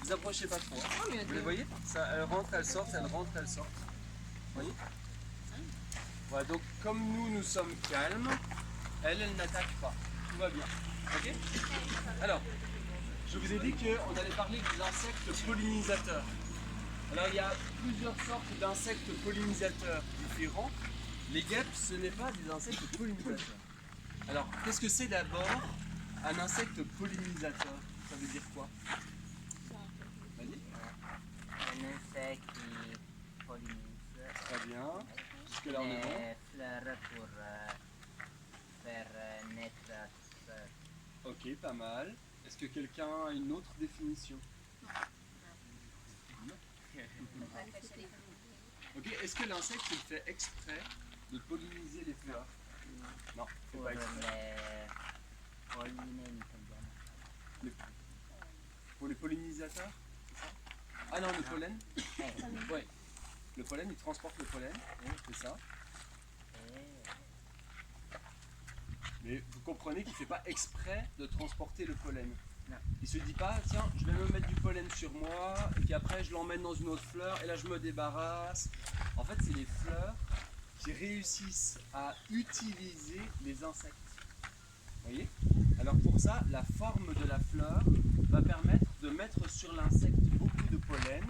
vous approchez pas trop. Vous les voyez? Ça, elle rentre, elle sort, elle rentre, elle sort. Vous voyez? Voilà, donc comme nous sommes calmes, elle n'attaque pas. Tout va bien. Ok? Alors, je vous ai dit qu'on allait parler des insectes pollinisateurs. Alors il y a plusieurs sortes d'insectes pollinisateurs différents. Les guêpes, ce n'est pas des insectes pollinisateurs. Alors, qu'est-ce que c'est d'abord un insecte pollinisateur? Ça veut dire quoi? Vas-y. Un insecte qui pollinise Très bien. Jusque-là, on est bon. les fleurs pour faire naître. Ok, pas mal. Est-ce que quelqu'un a une autre définition? Non. Ok, est-ce que l'insecte il fait exprès de polliniser les fleurs? Non, il Pour fait pas exprès. les polliner in italiano. Pour les pollinisateurs, c'est ça? Ah non, le pollen? Oui. Le pollen, il transporte le pollen, c'est ça. Mais vous comprenez qu'il ne fait pas exprès de transporter le pollen. Non. Il se dit pas, tiens, je vais me mettre du pollen sur moi, et puis après je l'emmène dans une autre fleur, et là je me débarrasse. En fait, c'est les fleurs qui réussissent à utiliser les insectes. Vous voyez? Alors pour ça, la forme de la fleur va permettre de mettre sur l'insecte beaucoup de pollen,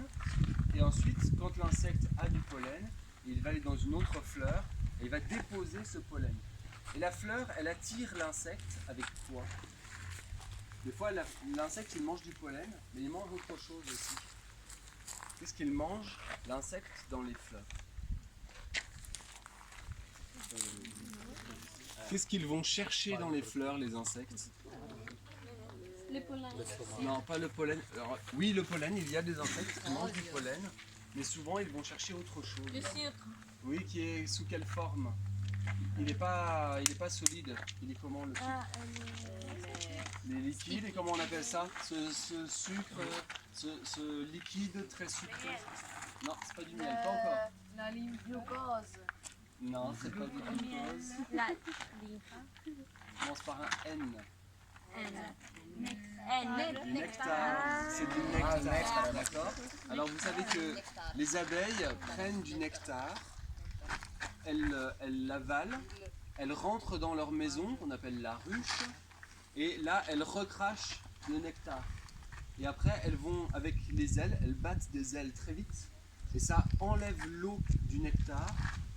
et ensuite, quand l'insecte a du pollen, il va aller dans une autre fleur, et il va déposer ce pollen. Et la fleur, elle attire l'insecte avec quoi? Des fois, l'insecte, il mange du pollen, mais il mange autre chose aussi. Qu'est-ce qu'il mange, l'insecte, dans les fleurs? Qu'est-ce qu'ils vont chercher dans les fleurs, les insectes? Les pollens. Non, pas le pollen. Alors, oui, le pollen, il y a des insectes qui mangent du pollen, mais souvent, ils vont chercher autre chose. Le sucre. Oui, qui est sous quelle forme? Il n'est pas solide. Il est comment le sucre? Les liquides, et comment on appelle ça? Ce sucre, ce liquide très sucré. Non, c'est pas du miel, pas encore. La ligne glucose. Non, c'est pas du glucose. La Ça commence par un N. Du nectar. nectar. C'est du nectar, d'accord? Alors vous savez que les abeilles prennent du nectar, elles l'avalent, elles rentrent dans leur maison, qu'on appelle la ruche, et là elles recrachent le nectar. Et après elles vont avec les ailes, elles battent des ailes très vite, et ça enlève l'eau du nectar,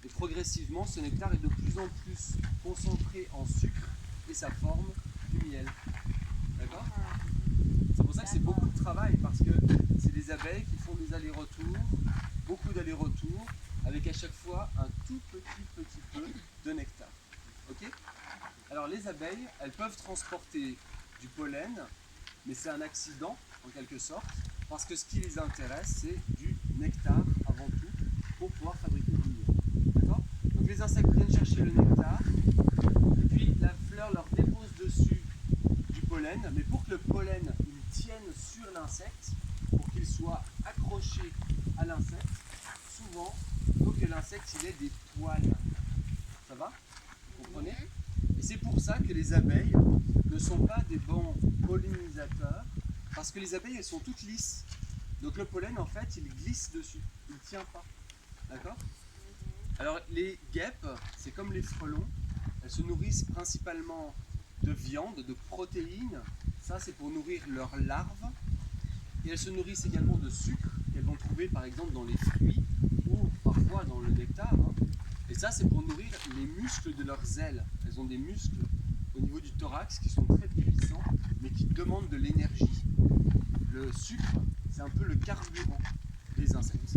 et progressivement ce nectar est de plus en plus concentré en sucre, et ça forme du miel. D'accord? C'est pour ça que c'est beaucoup de travail, parce que c'est des abeilles qui font des allers-retours, beaucoup d'allers-retours, avec à chaque fois un tout petit peu de nectar. Ok? Alors les abeilles, elles peuvent transporter du pollen, mais c'est un accident en quelque sorte, parce que ce qui les intéresse, c'est du nectar avant tout, pour pouvoir fabriquer du miel. D'accord? Donc les insectes viennent chercher le nectar, et puis la fleur leur dépose dessus du pollen, mais pour que le pollen il tienne sur l'insecte, pour qu'il soit accroché à l'insecte, souvent il faut que l'insecte il ait des poils. Ça va? Vous comprenez? Et c'est pour ça que les abeilles ne sont pas des bons pollinisateurs, parce que les abeilles elles sont toutes lisses. Donc le pollen en fait il glisse dessus, il ne tient pas. D'accord? Alors les guêpes, c'est comme les frelons, elles se nourrissent principalement de viande, de protéines, ça c'est pour nourrir leurs larves, et elles se nourrissent également de sucre qu'elles vont trouver par exemple dans les fruits ou parfois dans le nectar, hein. Et ça c'est pour nourrir les muscles de leurs ailes. Elles ont des muscles au niveau du thorax qui sont très puissants mais qui demandent de l'énergie. Le sucre c'est un peu le carburant des insectes.